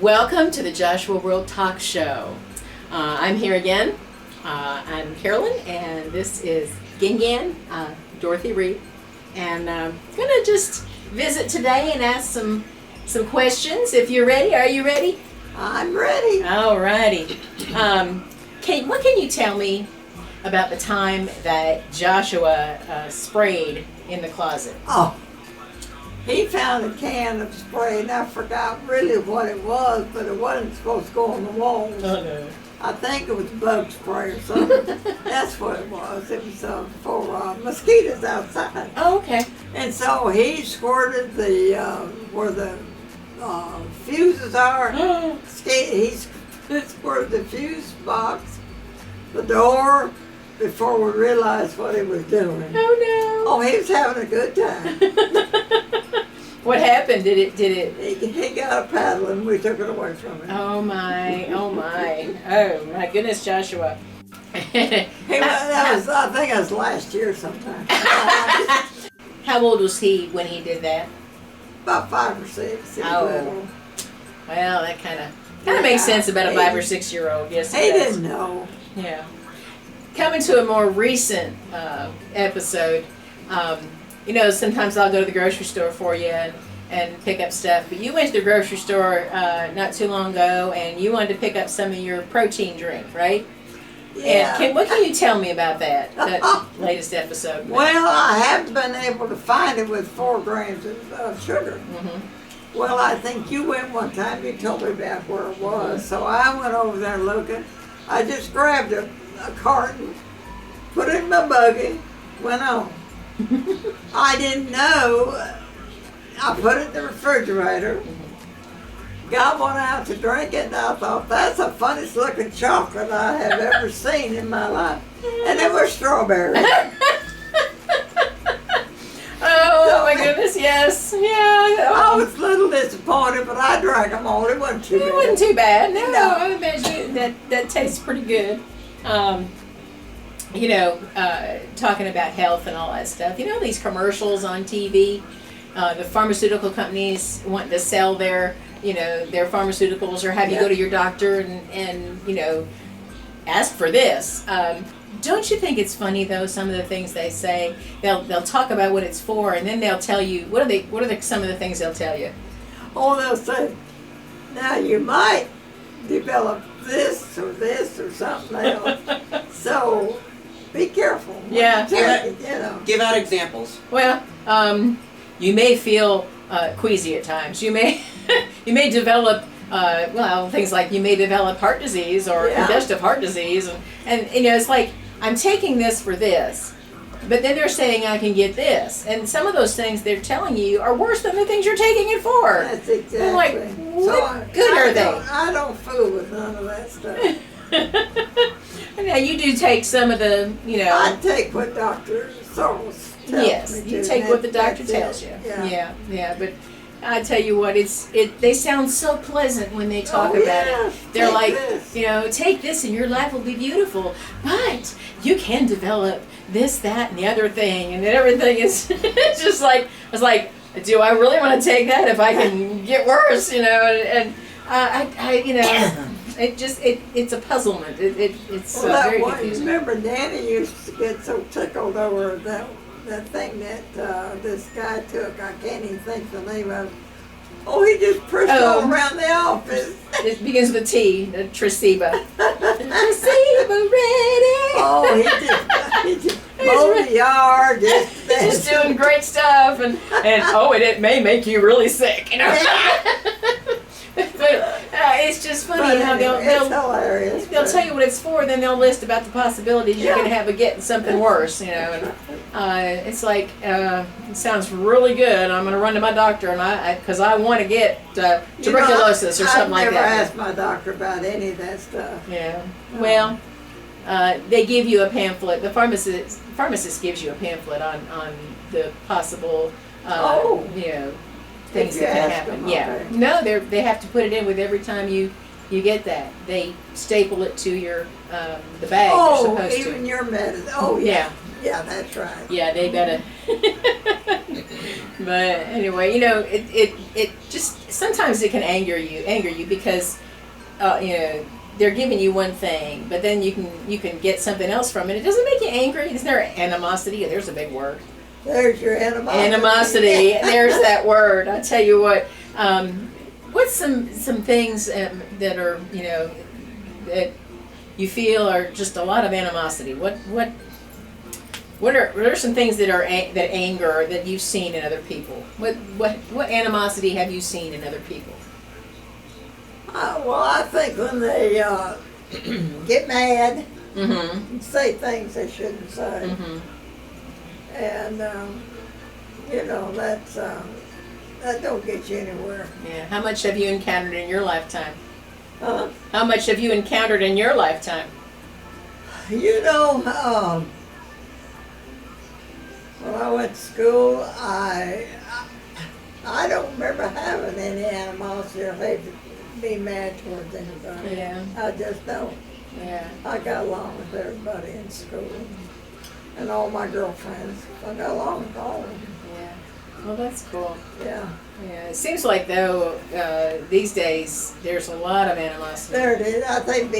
Welcome to the Joshua World Talk Show. I'm here again. I'm Carolyn, and this is Gingan, Dorothy Reed, and I'm gonna just visit today and ask some questions. If you're ready, are you ready? I'm ready. All righty. What can you tell me about the time that Joshua sprayed in the closet? Oh, he found a can of spray, and I forgot really what it was, but it wasn't supposed to go on the walls. Oh no. I think it was bug spray or something. That's what it was. It was for mosquitoes outside. Oh, okay. And so he squirted where the fuses are. He squirted the fuse box, the door, before we realized what he was doing. Oh Oh, he was having a good time. no. What happened? Did it? He got a paddle and we took it away from him. Oh my! Oh my! Oh my goodness, Joshua! I think it was last year sometime. How old was he when he did that? About 5 or 6. He was Oh. little. Well, that kind of makes sense about a 5 or 6 year old. Yes, He it does. didn't know. Yeah. Coming to a more recent episode, sometimes I'll go to the grocery store for you and pick up stuff. But you went to the grocery store not too long ago, and you wanted to pick up some of your protein drink, right? Yeah. And what can you tell me about that latest episode? Well, I haven't been able to find it with 4 grams of sugar. Mm-hmm. Well, I think you went one time. You told me about where it was. So I went over there looking. I just grabbed a carton, put it in my buggy, went on. I didn't know. I put it in the refrigerator, got one out to drink it, and I thought, that's the funniest looking chocolate I have ever seen in my life. And it was strawberry. Oh my goodness, yes. Yeah. I was a little disappointed, but I drank them all. It wasn't too bad. It wasn't too bad. No, No. I would imagine that tastes pretty good. Talking about health and all that stuff. These commercials on TV, the pharmaceutical companies want to sell their pharmaceuticals, or have you go to your doctor and ask for this. Don't you think it's funny though? Some of the things they say, they'll talk about what it's for, and then they'll tell you what are some of the things they'll tell you. Oh, they'll say, now you might develop this or something else. So be careful. when Yeah. you take it, Give out examples. Well, you may feel queasy at times. You may you may develop things like you may develop heart disease or Yeah. congestive heart disease, and it's like, I'm taking this for this, but then they're saying I can get this, and some of those things they're telling you are worse than the things you're taking it for. That's exactly. I'm like, what good are they? I don't fool with none of that stuff. Now you do take some of the, I take what Dr. Sorrells tells yes, me you to, take and what the that's doctor tells you. Yeah. Yeah, but I tell you what, they sound so pleasant when they talk Oh, about yeah. it. They're Take like, this. take this and your life will be beautiful, but you can develop this, that, and the other thing, and then everything is it's just like, it's like, do I really want to take that if I can get worse, it's a puzzlement. It's very confusing. Remember Danny used to get so tickled over that thing that this guy took. I can't even think the name of it. Oh, he just pushed all around the office. It begins with a T, the Traceba. Traceba ready. Oh, he just mowed the yard. Just doing great stuff, and it may make you really sick, But it's just funny how it's hilarious. they'll tell you what it's for, then they'll list about the possibilities you're going to have of getting something worse, And it's like, it sounds really good. I'm going to run to my doctor, and because I want to get tuberculosis or something like that. I've never asked my doctor about any of that stuff. Yeah. Well, they give you a pamphlet. The pharmacist gives you a pamphlet on the possible, things If that you can ask happen. them, Yeah. okay. No, they have to put it in with every time you get that. They staple it to your the bag you're Oh, supposed even to. your medicine. Oh, yeah. Yeah, that's right. Yeah, they gotta. But anyway, it just sometimes it can anger you because they're giving you one thing, but then you can get something else from it. It doesn't make you angry. Is there animosity? There's a big word. There's your animosity. Animosity. There's that word. I tell you what. What's some things that are that you feel are just a lot of animosity? What are some things that are that anger that you've seen in other people? What animosity have you seen in other people? Well, I think when they get mad Mm-hmm. and say things they shouldn't say, Mm-hmm. and that don't get you anywhere. Yeah. How much have you encountered in your lifetime? Uh, How much have you encountered in your lifetime? When I went to school, I don't remember having any animosity or hate to be mad towards anybody. Yeah. I just don't. Yeah. I got along with everybody in school and all my girlfriends. I got along with all of them. Yeah. Well, that's cool. Yeah. Yeah. It seems like though these days there's a lot of animosity. There it is. I think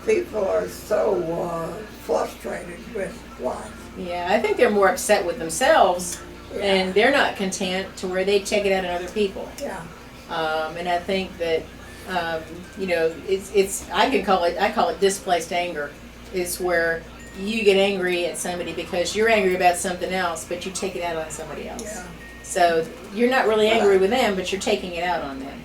people are so frustrated with life. Yeah, I think they're more upset with themselves, Yeah. and they're not content to where they take it out on other people. Yeah. And I think that it's I call it displaced anger. It's where you get angry at somebody because you're angry about something else, but you take it out on somebody else. Yeah. So you're not really angry with them, but you're taking it out on them.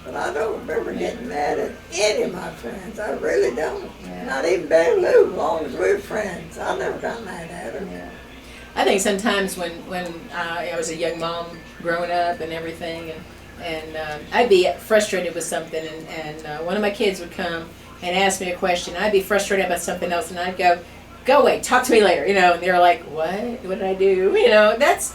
But I don't remember getting mad at any of my friends. I really don't. Yeah. Not even Betty Lou, as long as we're friends. I never got mad at her. Yeah. I think sometimes when I was a young mom growing up and everything, and I'd be frustrated with something, and one of my kids would come and ask me a question. I'd be frustrated about something else, and I'd go away, talk to me later, and they're like, what did I do? That's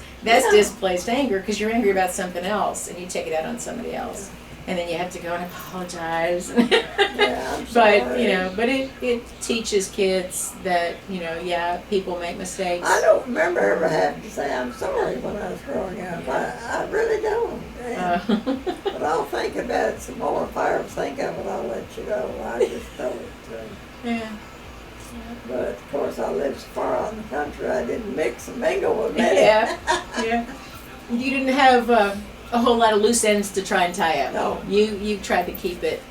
displaced anger because you're angry about something else, and you take it out on somebody else. And then you have to go and apologize. Yeah, I'm sorry. but it teaches kids that, people make mistakes. I don't remember ever having to say I'm sorry when I was growing up. I really don't. But I'll think about it some more. If I ever think of it, I'll let you know. I just don't. Yeah. But of course, I lived so far out in the country, I didn't mix and mingle with many. Yeah. Yeah. You didn't have a whole lot of loose ends to try and tie up. No. You tried to keep it,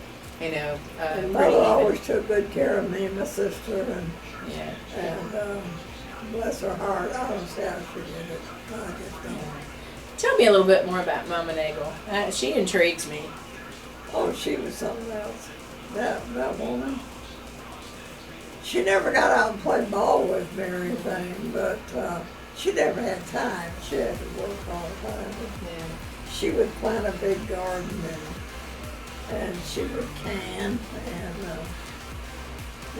And pretty Mother even. always took good care of me and my sister, Yeah. and bless her heart, I don't see how she did it. I just don't. Tell me a little bit more about Mama Nagel. She intrigues me. Oh, she was something else. That woman. She never got out and played ball with me or anything, but she never had time. She had to work all the time. Yeah. She would plant a big garden and she would can, and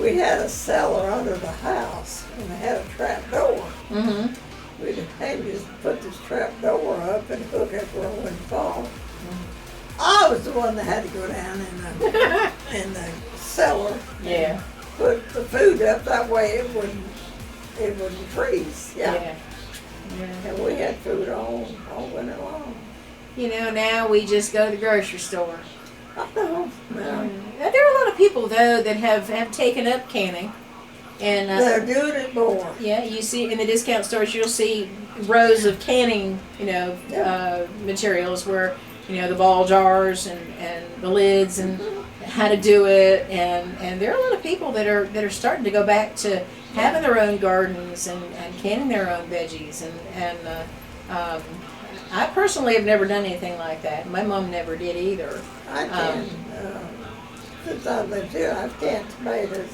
we had a cellar under the house and it had a trap door. Mm-hmm. We'd just put this trap door up and hook it where it wouldn't fall. I was the one that had to go down in the cellar. Yeah. Put the food up that way it wouldn't freeze. Yeah. And we had food all winter long. Now we just go to the grocery store. I know. No. There are a lot of people though that have taken up canning, and They're doing it more. yeah, you see in the discount stores you'll see rows of canning, materials where the ball jars and the lids and how to do it, and there are a lot of people that are starting to go back to having their own gardens and canning their own veggies, and I personally have never done anything like that. My mom never did either. I can. Since I lived here, I've canned tomatoes,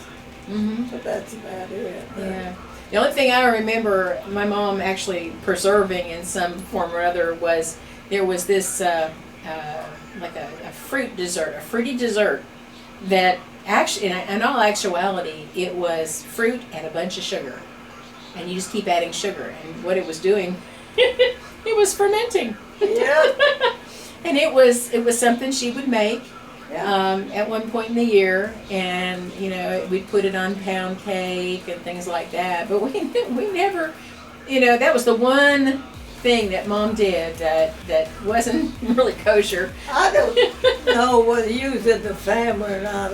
but that's about it. Yeah. The only thing I remember my mom actually preserving in some form or other was there was this like a fruity dessert that actually, in all actuality, it was fruit and a bunch of sugar, and you just keep adding sugar, and what it was doing, it was fermenting. Yeah. And it was something she would make. Yeah. At one point in the year, and we'd put it on pound cake and things like that. But we never, that was the one thing that Mom did that wasn't really kosher. I don't know whether you was in the family or not.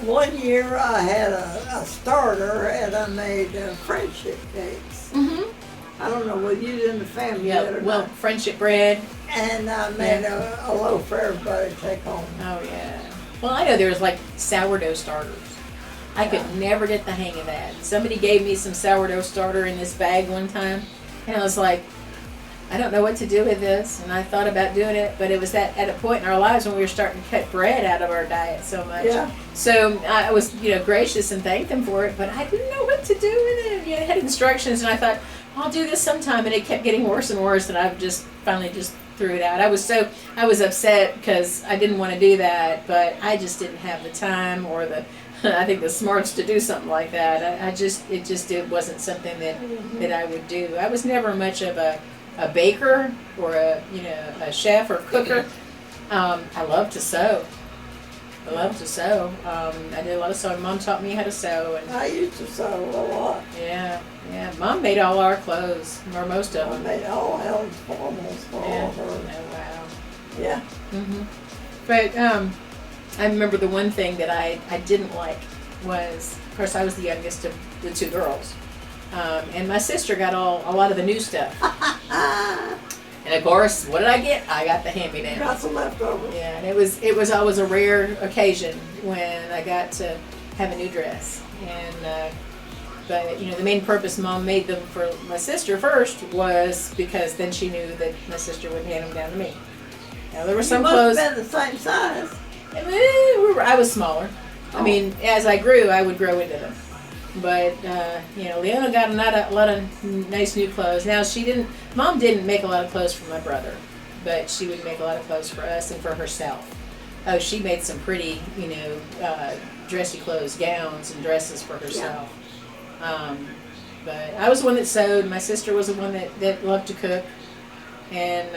One year I had a starter and I made friendship cakes. Mm-hmm. I don't know whether you was in the family yet Yeah, or well, not. friendship bread. And I made a loaf for everybody to take home. Oh yeah. Well, I know there's like sourdough starters. I could never get the hang of that. Somebody gave me some sourdough starter in this bag one time, and I was like, I don't know what to do with this. And I thought about doing it, but it was that at a point in our lives when we were starting to cut bread out of our diet so much. Yeah. So I was, gracious and thanked them for it, but I didn't know what to do with it. It had instructions, and I thought, I'll do this sometime, and it kept getting worse and worse, and I just finally just threw it out. I was upset because I didn't want to do that, but I just didn't have the time or I think the smarts to do something like that. It wasn't something that I would do. I was never much of a baker or a chef or cooker. I love to sew. I did a lot of sewing. Mom taught me how to sew, and I used to sew a lot. yeah. Mom made all our clothes, or most of I them. made all Helen's formals for all of her. Oh wow. Yeah. Mhm. But I remember the one thing that I didn't like was, of course, I was the youngest of the two girls, and my sister got a lot of the new stuff. And of course, what did I get? I got the hand-me-downs. Got some leftovers. Yeah, and it was always a rare occasion when I got to have a new dress. And but the main purpose Mom made them for my sister first was because then she knew that my sister would hand them down to me. Now there were some you clothes. must have been the same size. I was smaller. Oh. I mean, as I grew, I would grow into them. But Leona got a lot of nice new clothes. Now Mom didn't make a lot of clothes for my brother, but she would make a lot of clothes for us and for herself. Oh, she made some pretty, dressy clothes, gowns and dresses for herself. But I was the one that sewed. My sister was the one that loved to cook. And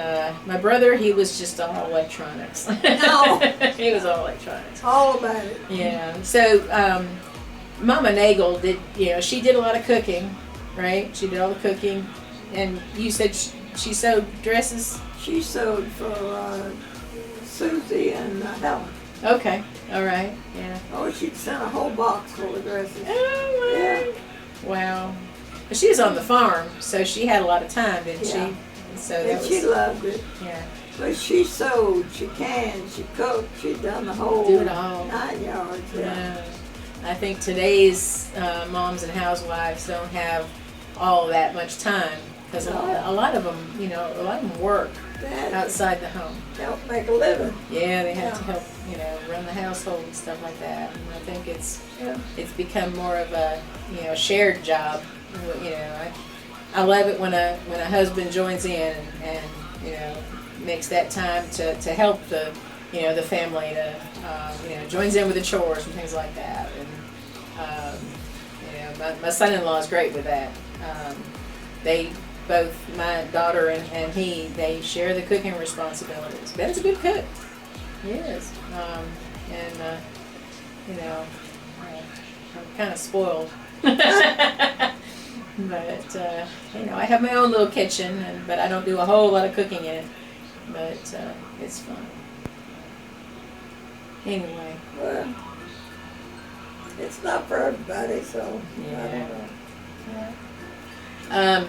my brother, he was just all electronics. No. He was all electronics. All about it. Yeah. So Mama Nagel she did a lot of cooking, right? She did all the cooking. And you said she sewed dresses? She sewed for Susie and Helen. Okay. All right. Yeah. Oh, she'd sent a whole box full of dresses. Oh, Yeah. wow. But she was on the farm, so she had a lot of time, didn't Yeah. she? So And that she was, loved it. yeah. But she sewed, she canned, she cooked, she done the whole Do it all. 9 yards. Yeah. Yeah. I think today's moms and housewives don't have all that much time because a lot of them work They had outside the home. to help make a living. Yeah, they have to Yeah. help, run the household and stuff like that. And I think it's Yeah. become more of a, shared job. I love it when a husband joins in and makes that time to help the family to joins in with the chores and things like that. And my son-in-law is great with that. They both, my daughter and he, they share the cooking responsibilities. Ben's a good cook. He is. I'm kind of spoiled. But I have my own little kitchen, but I don't do a whole lot of cooking in it. But it's fun. Anyway. Well, it's not for everybody, so I Yeah. don't know.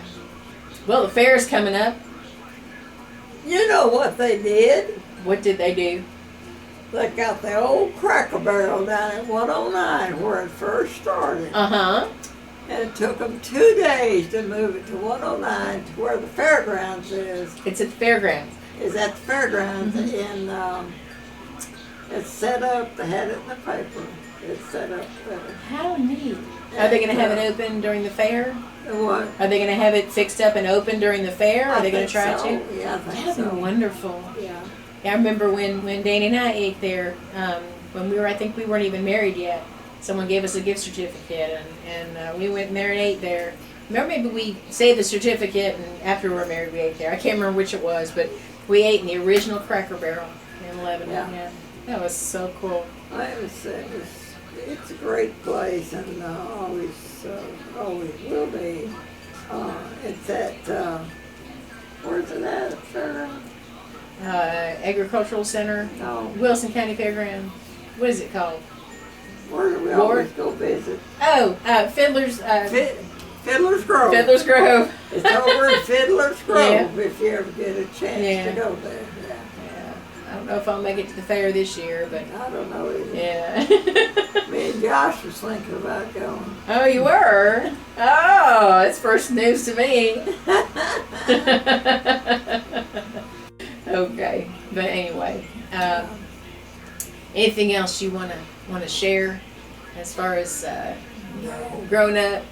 Well, the fair's coming up. You know what they did? What did they do? They got the old Cracker Barrel down at 109 where it first started. Uh-huh. And it took them 2 days to move it to 109 to where the fairgrounds is. It's at the fairgrounds. Is at the fairgrounds Mm-hmm. and it's set up, they had it in the paper. It's set up there. How neat. Are they going to have it open during the fair? And what? Are they going to have it fixed up and open during the fair? Are they going to try so. to? Yeah, I think That'd so. be wonderful. Yeah. Yeah, I remember when Danny and I ate there, when I think we weren't even married yet. Someone gave us a gift certificate, and we went in there and ate there. Remember, maybe we saved the certificate, and after we were married, we ate there. I can't remember which it was, but we ate in the original Cracker Barrel in Lebanon. Yeah. That was so cool. It's a great place and always will be. It's at, where's Agricultural Center, No. Wilson County Fairground. What is it called? Where do we Ward? always go visit? Oh, Fiddler's Fiddler's Grove. Fiddler's Grove. It's over in Fiddler's Grove Yeah. if you ever get a chance Yeah. to go there. Yeah. Yeah. I don't know if I'll make it to the fair this year, but I don't know either. yeah. Me and Josh was thinking about going. Oh, you were? Oh, that's first news to me. Okay, but anyway, anything else you want to share as far as No. grown up?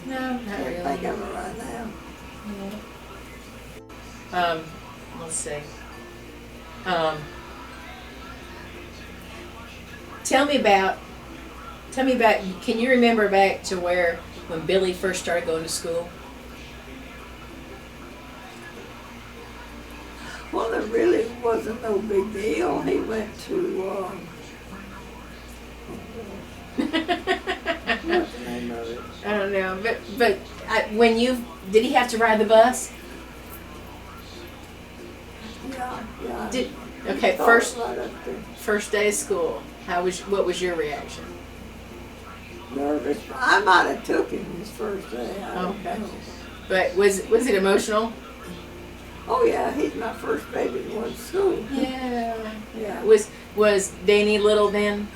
No, not I really. think of it right now. Let's see. Tell me about. Can you remember back to when Billy first started going to school? Well, it really wasn't no big deal. He went to, what's the name of it? I don't know, but did he have to ride the bus? Yeah. Okay, Thought first right up there. first day of school. What was your reaction? Nervous. I might have took him his first day. I don't Okay. know. But was it emotional? Oh yeah, he's my first baby that went to school. Yeah. Yeah. Was Danny little then?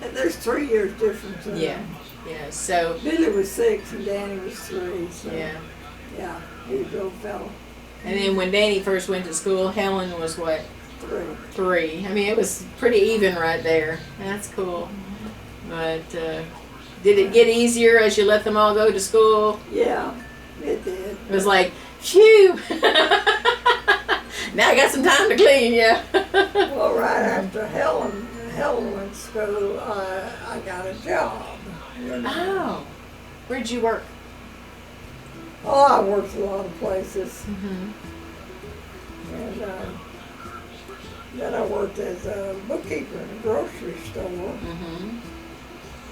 And there's 3 years difference. in Yeah. them. Yeah. So Billy was 6 and Danny was 3. So yeah. yeah, he was a little fella. And then when Danny first went to school, Helen was what? 3. 3. I mean, it was pretty even right there. That's cool. But did it get easier as you let them all go to school? Yeah, it did. It was like, phew! Now I got some time to clean, yeah. Well, right after Helen went to school, I got a job. You know. Oh, where'd you work? Oh, I worked a lot of places. Mm-hmm. And then I worked as a bookkeeper in a grocery store. Mm-hmm.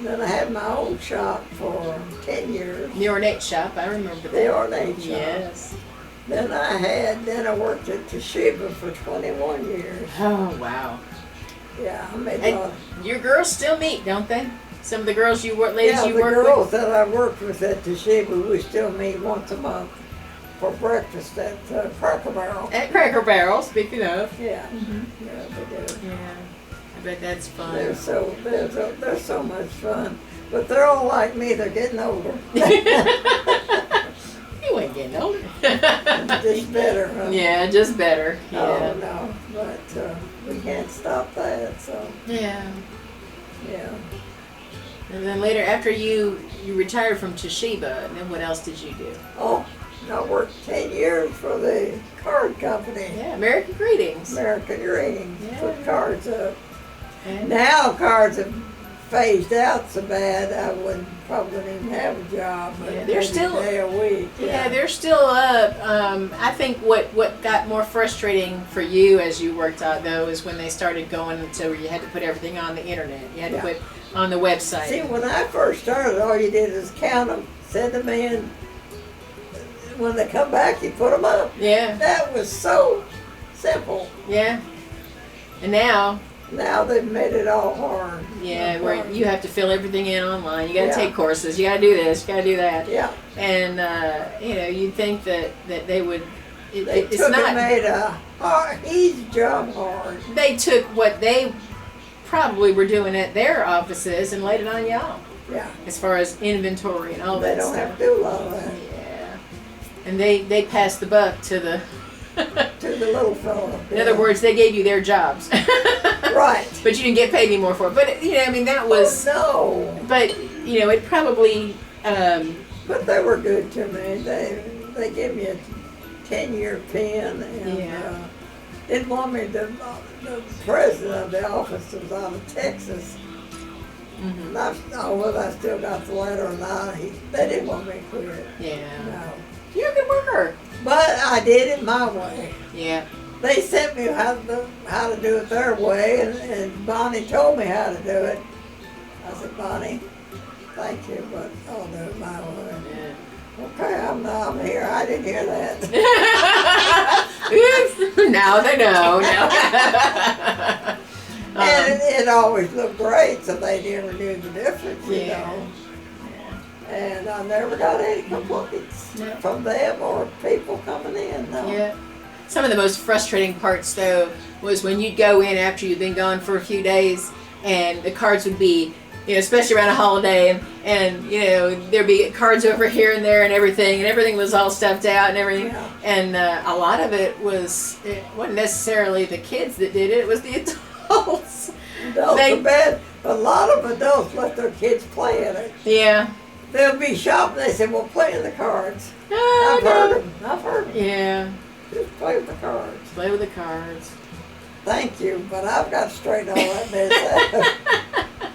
Then I had my own shop for 10 years, The ornate shop, I remember that. the ornate shop. Yes. Then I worked at Toshiba for 21 years. Oh, wow. Yeah, I made a And lot. your girls still meet, don't they? Some of the girls ladies Yeah, you the work girls that I worked with at Toshiba, we still meet once a month for breakfast at Cracker Barrel. with? At Cracker Barrel, speaking of. Yeah, Mm-hmm. yeah, they do. Yeah. I bet that's fun. They're so much fun, but they're all like me. They're getting older. You ain't getting older. Just better. Huh? Yeah, just better. Yeah. Oh no, but we can't stop that. So Yeah. yeah. And then later, after you retired from Toshiba, and then what else did you do? Oh, I worked 10 years for the card company, Yeah, American Greetings. American Greetings. Yeah. Put cards up. And Now cards have phased out so bad I probably wouldn't even have a job. But Yeah, they're maybe still- a day a week. yeah, they're still up. I think what got more frustrating for you as you worked out though is when they started going to where you had to put everything on the internet. You had to Yeah. put on the website. See, when I first started, all you did is count them, send them in. When they come back, you put them up. Yeah, That was so simple. yeah. And now, Now they've made it all hard. yeah, where you have to fill everything in online. You got to Yeah. take courses. You got to do this. You got to do that. Yeah, And you'd think that they would. they It's took not. and made a easy job hard. They took what they probably were doing at their offices and laid it on y'all, Yeah, as far as inventory and all they that don't stuff. have to do a lot of that. Yeah, and they passed the buck to the. To the little fellow. In other words, they gave you their jobs, Right. but you didn't get paid anymore for it. But I mean, that was. Oh, no. But it probably. But they were good to me. They gave me a 10-year pen and Yeah. didn't want me to. The president of the office was out of Texas. Mhm. And I still got the letter, and they didn't want me to quit. Yeah, No. you're a good worker. But I did it my way. Yeah, They sent me how to do it their way, and Bonnie told me how to do it. I said, Bonnie, thank you, but I'll do it my way. yeah. Okay, I'm here. I didn't hear that. Oops. Now they know. And it always looked great, so they never knew the difference, you know. And I never got any complaints from them or people coming in. No. Yeah. Some of the most frustrating parts, though, was when you'd go in after you'd been gone for a few days, and the cards would be, you know, especially around a holiday, and you know, there'd be cards over here and there and everything was all stuffed out and everything. Yeah. And a lot of it wasn't necessarily the kids that did it; it was the adults. Adults are bad. A lot of adults let their kids play in it. Yeah. They'll be shopping. They say, "Well, play in the cards." Oh, I've heard them. I've heard them. Yeah. Just play with the cards. Play with the cards. Thank you, but I've got straight all that mess out.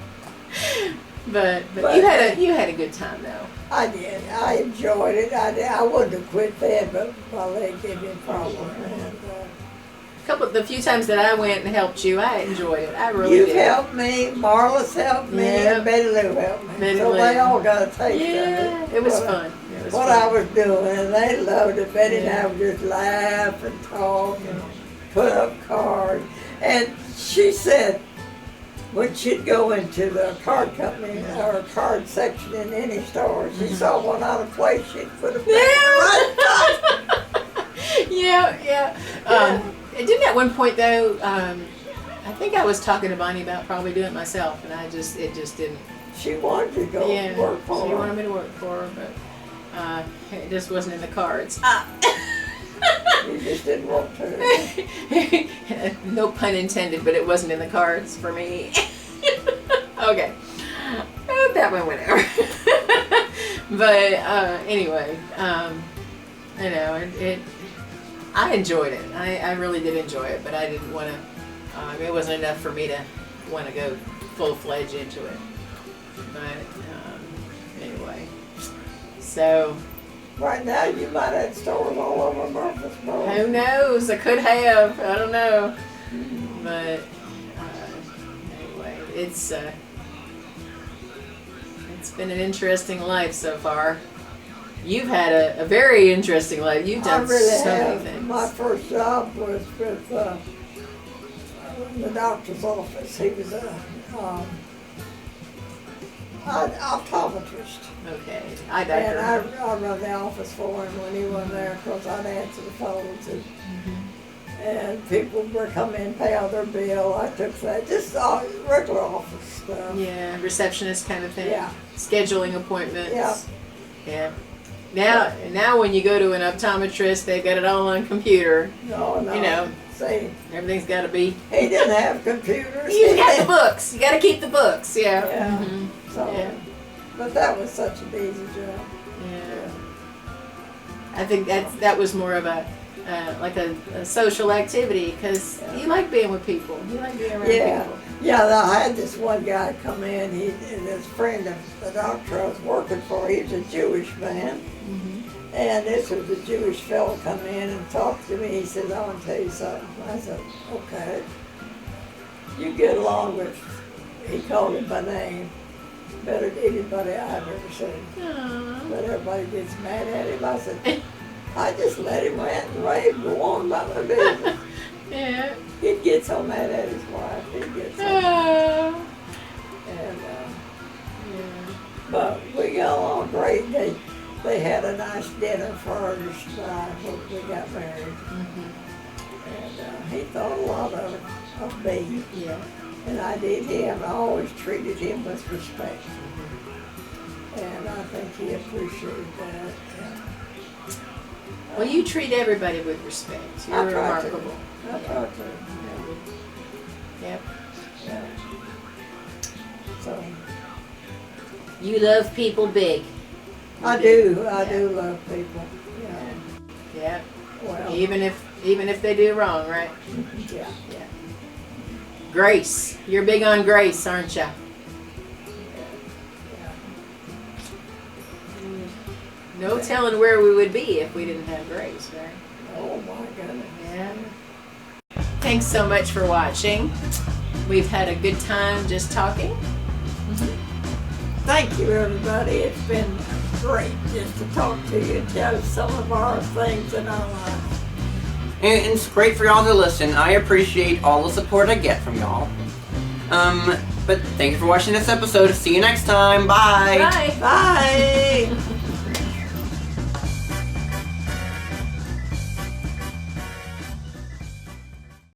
But you had a good time though. I did. I enjoyed it. I wouldn't have quit then, but my leg gave me a problem. And, The few times that I went and helped you, I enjoyed it. I really you've did. helped me, Marla's helped me, and Betty Lou helped me. Betty so Lou. they all got a taste Yeah, of it. it was fun. It was What fun. I was doing, and they loved it. Betty and I would just laugh and talk and put up cards. And she said, when she'd go into the card company or card section in any store, she saw one out of place, she'd put it back right up. Yeah. Didn't at one point though, I think I was talking to Bonnie about probably doing it myself, and it just didn't. She wanted to go work for she her. wanted me to work for her, but it just wasn't in the cards. You just didn't want to. No pun intended, but it wasn't in the cards for me. Okay. That one went over. But anyway, you know, I enjoyed it. I really did enjoy it, but I didn't want to, it wasn't enough for me to want to go full-fledged into it. But anyway, so. Right now, you might have stores all over Murfreesboro. Who knows? I could have. I don't know. But anyway, it's been an interesting life so far. You've had a very interesting life. You've done so many things. My first job was with the doctor's office. He was an optometrist. Okay. And I run the office for him when he wasn't there, because I'd answer the phones and people were coming in, pay all their bill. I took that, just regular office stuff. Yeah, receptionist kind of thing. Yeah. Scheduling appointments. Yeah. Yeah. Now when you go to an optometrist, they've got it all on computer. No. You know. See, everything's got to be. He didn't have computers. You got the books. You got to keep the books. Yeah. Yeah. Mm-hmm. So, yeah. But that was such an easy job. Yeah. I think that was more of a like a social activity, because you like being with people. You like being around people. Yeah, I had this one guy come in, and his friend of the doctor I was working for, he was a Jewish man. And this was a Jewish fellow come in and talked to me. He said, "I want to tell you something." I said, "Okay." You get along with, he called him by name, better than anybody I've ever seen. Aww. But everybody gets mad at him. I said, I just let him rant and rave, go on about my business. Yeah. He'd get so mad at his wife. He'd get so mad. Oh. And, Yeah. but we got along great. They had a nice dinner for our when we got married. And he thought a lot of me. Yeah. And I did him. I always treated him with respect. And I think he appreciated that. Well, you treat everybody with respect. You're I try to. remarkable. I try to. Yep. Yeah. So You love people big. I do love people. Yeah. Yeah. Well. Even if they do wrong, right? Yeah. Yeah. Grace. You're big on grace, aren't you? No telling where we would be if we didn't have grace, right? Oh my goodness. Yeah. Thanks so much for watching. We've had a good time just talking. Thank you, everybody. It's been great just to talk to you and tell you some of our things in our life. And it's great for y'all to listen. I appreciate all the support I get from y'all. But thank you for watching this episode. See you next time. Bye. Bye. Bye.